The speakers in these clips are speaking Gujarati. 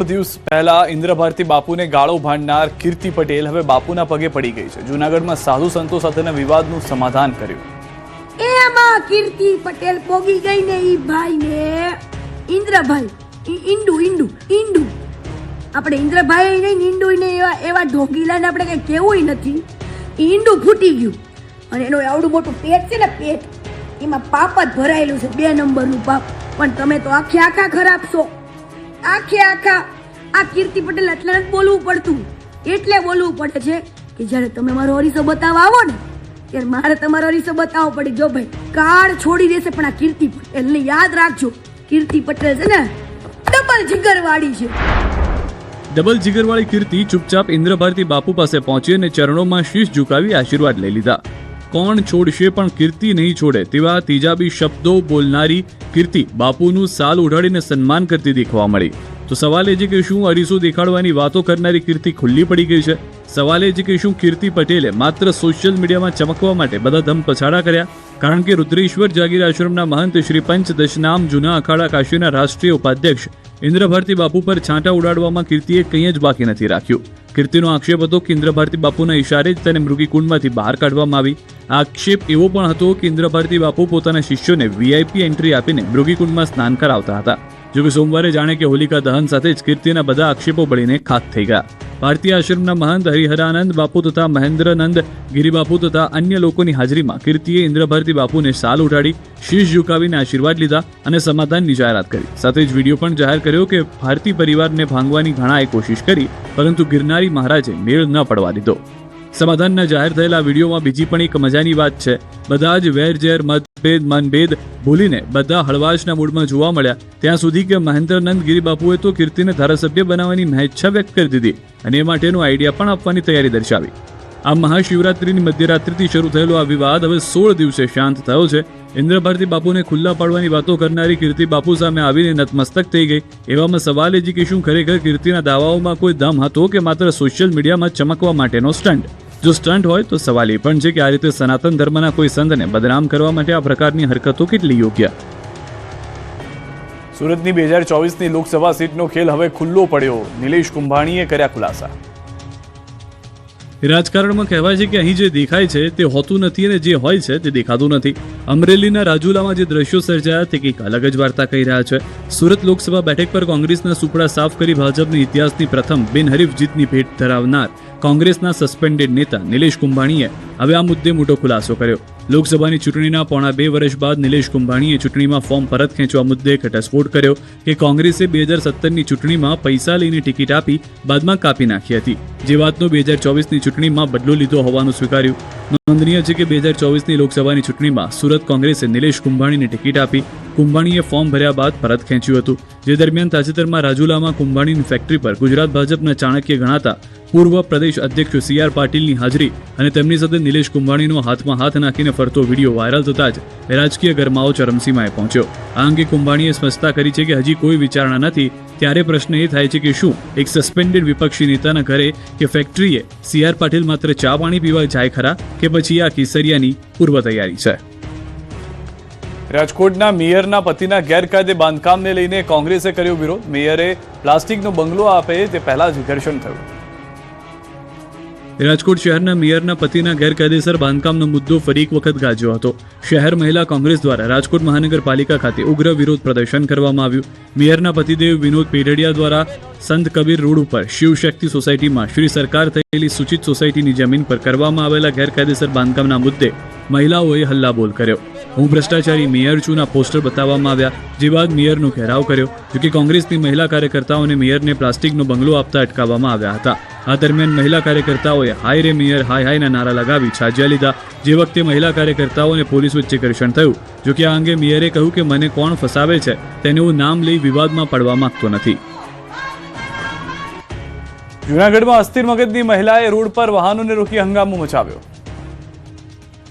દિવસ પહેલા ઇન્દ્રભારતી બાપુને ગાળો ભાંડનાર કીર્તિ પટેલ હવે બાપુના પગે પડી ગઈ છે. જૂનાગઢમાં સાધુ સંતો સાથેના વિવાદનું સમાધાન કર્યું. એમાં કીર્તિ પટેલ પોગી ગઈ ને ઈ ભાઈ ને ઇન્દ્રભાઈ ઈંડુ આપણે ઇન્દ્રભાઈ નહીં ઈંડુ ને એવા ઢોગીલાને આપણે કઈ કેવું નથી. ઈંડુ ફૂટી ગયું અને એનો આવડું મોટું પેટ છે ને પેટ એમાં પાપ જ ભરાયેલું છે 2 નંબરનું પાપ. પણ તમે તો આખા ખરાબ છો. આખા આ કીર્તિ પટેલ એટલે જ બોલવું પડતું. એટલે બોલવું પડે છે કે જ્યારે તમે મારો અરીસો બતાવવા આવો ને ત્યારે મારે તમારો અરીસો બતાવવો પડે. જો ભાઈ કાળ છોડી દેશે પણ આ કીર્તિ પટેલને યાદ રાખજો. કીર્તિ પટેલ છે ને ડબલ જીગરવાળી છે. ડબલ જીગરવાળી કીર્તિ ચૂપચાપ ઇન્દ્રભારતી બાપુ પાસે પહોંચી અને ચરણોમાં શીશ ઝુકાવી આશીર્વાદ લઈ લીધા. કોણ છોડશે પણ કીર્તિ નહીં છોડે તેવા તેજાબી શબ્દો બોલનારી કીર્તિ બાપુનું સાલ ઉડાડીને સન્માન કરતી દેખવા મળી. તો સવાલ એ છે કે શું અરીસો દેખાડવાની વાતો કરનારી કીર્તિ ખુલ્લી પડી ગઈ છે? સવાલ એ છે કે શું કીર્તિ પટેલે માત્ર સોશિયલ મીડિયામાં ચમકવા માટે બધા ધમ પછાડા કર્યા? કારણ કે રુદ્રેશ્વર જાગીર આશ્રમના મહંત શ્રી પંચ દશનામ જૂના અખાડા કાશીના રાષ્ટ્રીય ઉપાધ્યક્ષ ઇન્દ્રભારતી બાપુ પર છાંટા ઉડાડવામાં કીર્તિએ કંઈ જ બાકી નથી રાખ્યું. કીર્તિનો આક્ષેપ હતો કે ઇન્દ્રભારતી બાપુના ઇશારે જ તેને મૃગીકુંડમાંથી બહાર કાઢવામાં આવી. આ આક્ષેપ એવો પણ હતો કે ઇન્દ્રભારતી બાપુ પોતાના શિષ્યોને વીઆઈપી એન્ટ્રી આપીને મૃગીકુંડમાં સ્નાન કરાવતા હતા. જોકે સોમવારે જાણે કે હોલિકા દહન સાથે જ કીર્તિના બધા આક્ષેપો બળીને ખાક થઈ ગયા. ભારતીય આશ્રમના મહંત હરિહરાનંદ બાપુ તથા મહેન્દ્રનંદ ગિરિબાપુ તથા અન્ય લોકોની હાજરીમાં કીર્તિએ ઇન્દ્રભારતી બાપુને સાલ ઉઠાડી શીશ ઝુકાવીને આશીર્વાદ લીધા અને સમાધાનની જાહેરાત કરી. સાથે જ વિડીયો પણ જાહેર કર્યો કે ભારતી પરિવારને ભાંગવાની ઘણાએ કોશિશ કરી પરંતુ ગિરનારી મહારાજે મેળ ન પડવા દીધો. સમાધાનના જાહેર થયેલા વિડીયોમાં બીજી પણ એક મજાની વાત છે. બધા જ વેરઝેર મનભેદ ભૂલીને બધા હળવાશના મૂડમાં જોવા મળ્યા. ત્યાં સુધી કે મહેન્દ્રનંદ ગિરિબાપુએ તો કીર્તિને ધારાસભ્ય બનાવવાની મહેચ્છા વ્યક્ત કરી દીધી અને એ માટેનો આઈડિયા પણ આપવાની તૈયારી દર્શાવી. આ મહાશિવરાત્રિની મધ્યરાત્રિથી શરૂ થયેલો આ વિવાદ હવે 16 દિવસે શાંત થયો છે. ઇન્દ્રભારતી બાપુને ખુલ્લા પાડવાની વાતો કરનારી કીર્તિ બાપુ સામે આવીને નતમસ્તક થઈ ગઈ. એવામાં સવાલ એ છે કે શું ખરેખર કીર્તિના દાવાઓમાં કોઈ દમ હતો કે માત્ર સોશિયલ મીડિયામાં ચમકવા માટેનો સ્ટન્ટ? જો સ્ટન્ટ હોય તો સવાલ એ પણ છે કે આ રીતે સનાતન ધર્મના કોઈ સંતને બદનામ કરવા માટે આ પ્રકારની હરકતો કેટલી યોગ્ય? સુરતની 2024ની લોકસભા સીટનો ખેલ હવે ખુલ્લો પડ્યો. નિલેશ કુંભાણીએ કર્યા ખુલાસા. રાજકારણમાં કહેવાય છે કે અહીં જે દેખાય છે તે હોતું નથી અને જે હોય છે તે દેખાતું નથી. અમરેલીના રાજુલામાં જે દ્રશ્યો સર્જાયા તે કંઈક અલગ જ વાર્તા કહી રહ્યા છે. સુરત લોકસભા બેઠક પર કોંગ્રેસના સુપડા સાફ કરી ભાજપની ઇતિહાસની પ્રથમ બિનહરીફ જીતની ભેટ ધરાવનાર કોંગ્રેસના સસ્પેન્ડેડ નેતા નિલેશ કુંભાણીએ હવે આ મુદ્દે મોટો ખુલાસો કર્યો. લોકસભાની ચૂંટણીના પોણા 2 વર્ષ બાદ નિલેશ કુંભાણીએ ચૂંટણીમાં ફોર્મ પરત ખેંચવા મુદ્દે ઘટસ્ફોટ કર્યો કે કોંગ્રેસે 2017ની ચૂંટણીમાં પૈસા લઈને ટિકિટ આપી બાદમાં કાપી નાખી હતી. જે વાતનો 2024ની ચૂંટણીમાં બદલો લીધો હોવાનું સ્વીકાર્યું. નોંધનીય છે કે 2024ની લોકસભાની ચૂંટણીમાં સુરત કોંગ્રેસે નિલેશ કુંભાણીને ટિકિટ આપી. કુંભાણીએ ફોર્મ ભર્યા બાદ પરત ખેંચ્યું હતું. જે દરમિયાન તાજેતરમાં રાજુલામાં કુંભાણીની ફેક્ટરી પર ગુજરાત ભાજપના ચાણક્ય ગણાતા પૂર્વ પ્રદેશ અધ્યક્ષ CR પાટીલની હાજરી અને તેમની સાથે નિલેશ કુંભાણીનો હાથમાં હાથ નાખીને ફરતો વિડીયો વાયરલ થતા જ રાજકીય ગરમાવો ચરમસીમાએ પહોંચ્યો. આ અંગે કુંભાણીએ સ્પષ્ટતા કરી છે કે હજી કોઈ વિચારણા નથી. ત્યારે પ્રશ્ન એ થાય છે કે શું એક સસ્પેન્ડેડ વિપક્ષી નેતાના ઘરે કે ફેક્ટરીએ CR પાટીલ માત્ર ચા પાણી પીવા જાય ખરા કે પછી આ કેસરિયાની પૂર્વ તૈયારી છે? રાજકોટના મેયરના પતિના ગેરકાયદે બાંધકામને લઈને કોંગ્રેસે કર્યો વિરોધ. મેયરે પ્લાસ્ટિકનો બંગલો આપે તે પહેલા જ ઘર્ષણ થયું. રાજકોટ શહેરના મેયરના પતિના ગેરકાયદેસર બાંધકામનો મુદ્દો ફરી એક વખત ગાજ્યો હતો. શહેર મહિલા કોંગ્રેસ દ્વારા રાજકોટ મહાનગરપાલિકા ખાતે ઉગ્ર વિરોધ પ્રદર્શન કરવામાં આવ્યું. મેયરના પતિદેવ વિનોદ પેઢડિયા દ્વારા સંત કબીર રોડ ઉપર શિવશક્તિ સોસાયટીમાં શ્રી સરકાર થયેલી સૂચિત સોસાયટીની જમીન પર કરવામાં આવેલા ગેરકાયદેસર બાંધકામના મુદ્દે મહિલાઓએ હલ્લાબોલ કર્યો. હું ભ્રષ્ટાચારી મેયર છુંના પોસ્ટર બતાવવામાં આવ્યા. જે બાદ મેયરનો ઘેરાવ કર્યો. જોકે કોંગ્રેસની મહિલા કાર્યકર્તાઓને મેયરને પ્લાસ્ટિકનો બંગલો આપતા અટકાવવામાં આવ્યા હતા. આ દરમિયાન મહિલા કાર્યકર્તાઓએ હાય રે મેયર હાય હાયના નારા લગાવી છાજ્યા લીધા. જે વખતે મહિલા કાર્યકર્તાઓને પોલીસ વચ્ચે ઘર્ષણ થયું. જોકે આ અંગે મેયરે કહ્યું કે મને કોણ ફસાવે છે તેનું નામ લઈ વિવાદમાં પડવા માંગતો નથી. જૂનાગઢમાં અસ્થિર મગજની મહિલાએ રોડ પર વાહનોને રોકી હંગામો મચાવ્યો.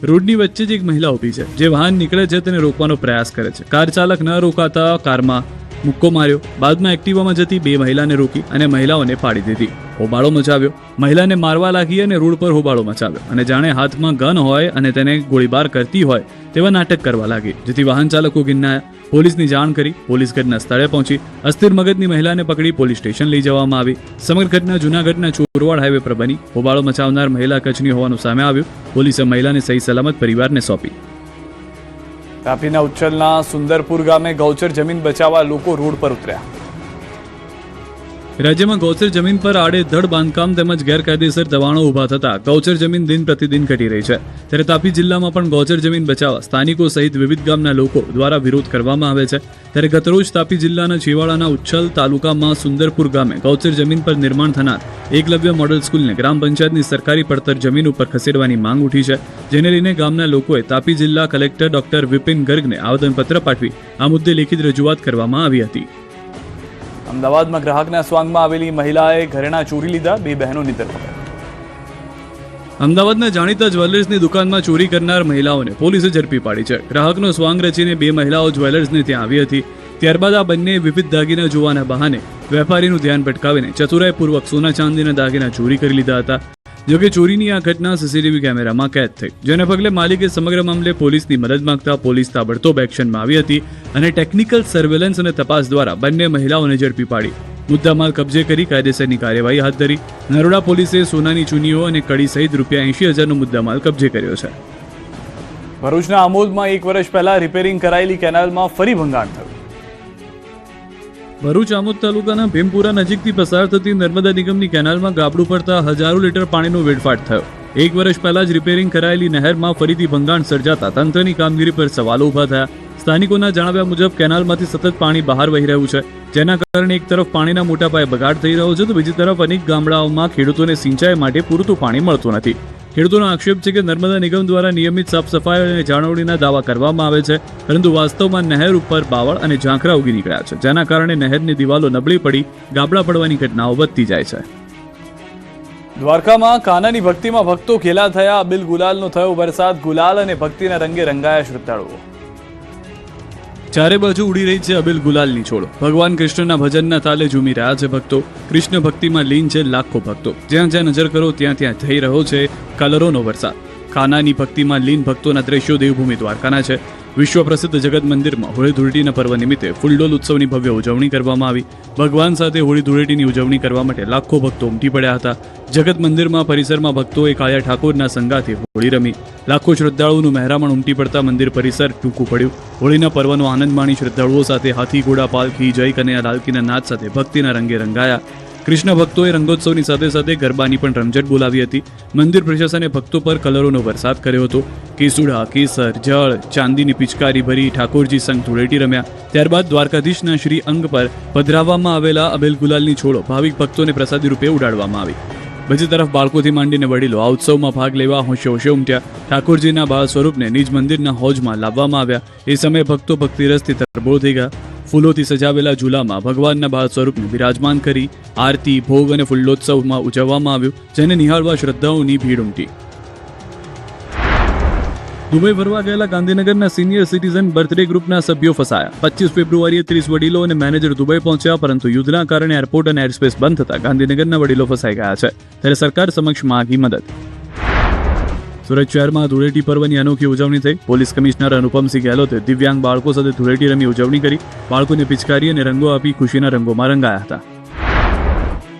રોડની વચ્ચે જ એક મહિલા ઊભી છે જે વાહન નીકળે છે તેને રોકવાનો પ્રયાસ કરે છે. કાર ચાલક ન રોકાતા કારમાં મુક્કો માર્યો. બાદમાં એક્ટિવામાં જતી બે મહિલાને રોકી અને મહિલાઓને પાડી દીધી. હોબાળો મચાવ્યો. મહિલાને મારવા લાગી અને રોડ પર હોબાળો મચાવ્યો અને જાણે હાથમાં ગન હોય અને તેને ગોળીબાર કરતી હોય તેવા નાટક કરવા લાગી, જેથી વાહન ચાલકો ગિન્નાયા. પોલીસની જાણ કરી. પોલીસ ઘટના સ્થળે પહોંચી અસ્થિર મગજની મહિલાને પકડી પોલીસ સ્ટેશન લઈ જવામાં આવી. સમગ્ર ઘટના જૂનાગઢના ચોરવાડ હાઈવે પર બની. હોબાળો મચાવનાર મહિલા કચ્છની હોવાનું સામે આવ્યું. પોલીસે મહિલાને સહી સલામત પરિવારને સોંપી. તાપીના ઉચ્છલના સુંદરપુર ગામે ગૌચર જમીન બચાવવા લોકો રોડ પર ઉતર્યા. રાજ્યમાં ગૌચર જમીન પર આડેધડ બાંધકામ તેમજ ગેરકાયદેસર દબાણો ઊભા થતા ગૌચર જમીન દિન પ્રતિદિન ઘટી રહી છે. ત્યારે તાપી જિલ્લામાં પણ ગૌચર જમીન બચાવવા સ્થાનિકો સહિત વિવિધ ગામના લોકો દ્વારા વિરોધ કરવામાં આવે છે. ત્યારે ગતરોજ તાપી જિલ્લાના છેવાડાના ઉચ્છલ તાલુકામાં સુંદરપુર ગામે ગૌચર જમીન પર નિર્માણ થનાર એકલવ્ય મોડલ સ્કૂલને ગ્રામ પંચાયતની સરકારી પડતર જમીન ઉપર ખસેડવાની માંગ ઉઠી છે, જેને લઈને ગામના લોકોએ તાપી જિલ્લા કલેક્ટર ડોક્ટર વિપિન ગર્ગને આવેદનપત્ર પાઠવી આ મુદ્દે લેખિત રજૂઆત કરવામાં આવી હતી. અમદાવાદમાં ગ્રાહકના સ્વાંગમાં આવેલી મહિલાએ ઘરેણા ચોરી લીધા. બે બહેનોની ધરપકડ. અમદાવાદના જાણીતા જ્વેલર્સની દુકાનમાં ચોરી કરનાર મહિલાઓને પોલીસે ઝડપી પાડી છે. ગ્રાહકનો સ્વાંગ રચીને બે મહિલાઓ જ્વેલર્સને ત્યાં આવી હતી. ત્યારબાદ આ બંને વિવિધ દાગીના જોવાના બહાને વેપારીનું ધ્યાન ભટકાવીને ચતુરાઈપૂર્વક સોના ચાંદીના દાગીના ચોરી કરી લીધા હતા. જોકે ચોરીની આ ઘટના સીસીટીવી કેમેરામાં કેદ થઈ, જેને પગલે માલિકે સમગ્ર મામલે પોલીસની મદદ માંગતા પોલીસ તાબડતોબ એક્શનમાં આવી હતી અને ટેકનિકલ સર્વેલન્સ અને તપાસ દ્વારા બંને મહિલાઓને ઝડપી પાડી મુદ્દામાલ કબજે કરી કાયદેસરની કાર્યવાહી હાથ ધરી. નરોડા પોલીસે સોનાની ચૂનીઓ અને કડી સહિત ₹80,000નો મુદ્દામાલ કબજે કર્યો છે. ભરૂચના આમોદમાં 1 વર્ષ પહેલા રિપેરિંગ કરાયેલી કેનાલમાં ફરી ભંગાણ થયું. ભરૂચ આમોદ તાલુકાના ભીમપુરા નજીકથી પસાર થતી નર્મદા નિગમની કેનાલમાં ગાબડું પડતા હજારો લીટર પાણીનો વેડફાટ થયો. 1 વર્ષ પહેલા જ રિપેરિંગ કરાયેલી નહેરમાં ફરીથી ભંગાણ સર્જાતા તંત્રની કામગીરી પર સવાલો ઊભા થયા. સ્થાનિકોના જણાવ્યા મુજબ કેનાલમાંથી સતત પાણી બહાર વહી રહ્યું છે, જેના કારણે એક તરફ પાણીના મોટા પાયે બગાડ થઈ રહ્યો છે તો બીજી તરફ અનેક ગામડાઓમાં ખેડૂતોને સિંચાઈ માટે પૂરતું પાણી મળતું નથી. ખેડૂતોનો આક્ષેપ છે કે નર્મદા નિગમ દ્વારા નિયમિત સાફ સફાઈ અને જાળવણીના દાવા કરવામાં આવે છે, પરંતુ વાસ્તવમાં નહેર ઉપર બાવળ અને ઝાંખરા ઉગી નીકળ્યા છે, જેના કારણે નહેરની દિવાલો નબળી પડી ગાબડા પડવાની ઘટનાઓ વધતી જાય છે. દ્વારકામાં કાનાની ભક્તિમાં ભક્તો ઘેલા થયા. અબિલ ગુલાલનો થયો વરસાદ. ગુલાલ અને ભક્તિના રંગે રંગાયા શ્રદ્ધાળુઓ. ચારે બાજુ ઉડી રહી છે અબિલ ગુલાલની છોડ. ભગવાન કૃષ્ણના ભજનના તાલે ઝૂમી રહ્યા છે ભક્તો. કૃષ્ણ ભક્તિમાં લીન છે લાખો ભક્તો. જ્યાં જ્યાં નજર કરો ત્યાં ત્યાં થઈ રહ્યો છે કલરોનો વરસાદ. કાનાની ભક્તિમાં લીન ભક્તોના દ્રશ્યો દેવભૂમિ દ્વારકાના છે. વિશ્વ પ્રસિદ્ધ જગત મંદિરમાં હોળી ધૂળેટીના પર્વ નિમિત્તે ફૂલડોલ ઉત્સવની ભવ્ય ઉજવણી કરવામાં આવી. ભગવાન સાથે હોળી ધૂળેટીની ઉજવણી કરવા માટે લાખો ભક્તો ઉમટી પડ્યા હતા. જગત મંદિરમાં પરિસરમાં ભક્તોએ કાળિયા ઠાકોરના સંગાથી હોળી રમી. લાખો શ્રદ્ધાળુઓનું મહેરામણ ઉમટી પડતા મંદિર પરિસર ટૂંકું પડ્યું. હોળીના પર્વનો આનંદ માણી શ્રદ્ધાળુઓ સાથે હાથી ઘોડા પાલખી જય કનૈયા લાલકીના નાદ સાથે ભક્તિના રંગે રંગાયા. કૃષ્ણ ભક્તોએ રંગોત્સવની સાથે સાથે ગરબાની પણ રમઝટ બોલાવી હતી. મંદિર પ્રશાસને ભક્તો પર કલરોનો વરસાદ કર્યો હતો. કેસુડા, કેસર, જળ, ચાંદીની પિચકારી ભરી ઠાકોરજી સંગ ધૂળેટી રમ્યા. ત્યારબાદ દ્વારકાધીશના શ્રી અંગ પર પધરાવવામાં આવેલા અબેલ ગુલાલની છોડો ભાવિક ભક્તોને પ્રસાદી રૂપે ઉડાડવામાં આવી. બીજી તરફ બાળકોથી માંડીને વડીલો આ ઉત્સવમાં ભાગ લેવા હોંશે હોંશે ઉમટ્યા. ઠાકોરજીના બાળ સ્વરૂપને નિજ મંદિરના હોજમાં લાવવામાં આવ્યા. એ સમયે ભક્તો ભક્તિરસથી તરબોળ થઈ ગયા. ફૂલોથી સજાવેલા ઝૂલામાં ભગવાનના બાળ સ્વરૂપને બિરાજમાન કરી આરતી, ભોગ અને ફૂલોત્સવમાં ઉજવવામાં આવ્યું, જેને નિહાળવા શ્રદ્ધાઓની ભીડ ઉમટી. દુબઈ ફરવા ગયેલા ગાંધીનગરના સિનિયર સિટીઝન બર્થડે ગ્રુપના સભ્યો ફસાયા. 25 ફેબ્રુઆરીએ 30 વડીલો અને મેનેજર દુબઈ પહોંચ્યા, પરંતુ યુદ્ધના કારણે એરપોર્ટ અને એરસ્પેસ બંધ થતા ગાંધીનગરના વડીલો ફસાઈ ગયા છે. ત્યારે સરકાર સમક્ષ માંગી મદદ. સુરત શહેરમાં ધૂળેટી પર્વની અનોખી ઉજવણી થઈ. પોલીસ કમિશનર અનુપમસિંહ ગેહલોતે દિવ્યાંગ બાળકો સાથે ધૂળેટી રમી ઉજવણી કરી. બાળકોને પિચકારી અને રંગો આપી ખુશીના રંગોમાં રંગાયા હતા.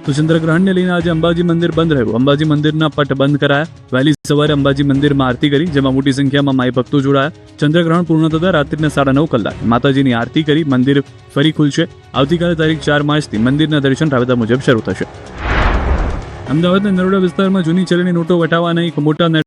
તો ચંદ્રગ્રહણને લઈને આજે અંબાજી મંદિર બંધ રહ્યું. અંબાજી મંદિરના પટ બંધ કરાયા. વહેલી સવારે અંબાજી મંદિરમાં આરતી કરી, જેમાં મોટી સંખ્યામાં માઈ ભક્તો જોડાયા. ચંદ્રગ્રહણ પૂર્ણ થતાં રાત્રિના 9:30 કલાકે માતાજીની આરતી કરી મંદિર ફરી ખુલશે. આવતીકાલે તારીખ 4 માર્ચથી મંદિરના દર્શન રાબેતા મુજબ શરૂ થશે. અમદાવાદના નરોડા વિસ્તારમાં જૂની ચલણી નોટો વટાવવાના એક મોટા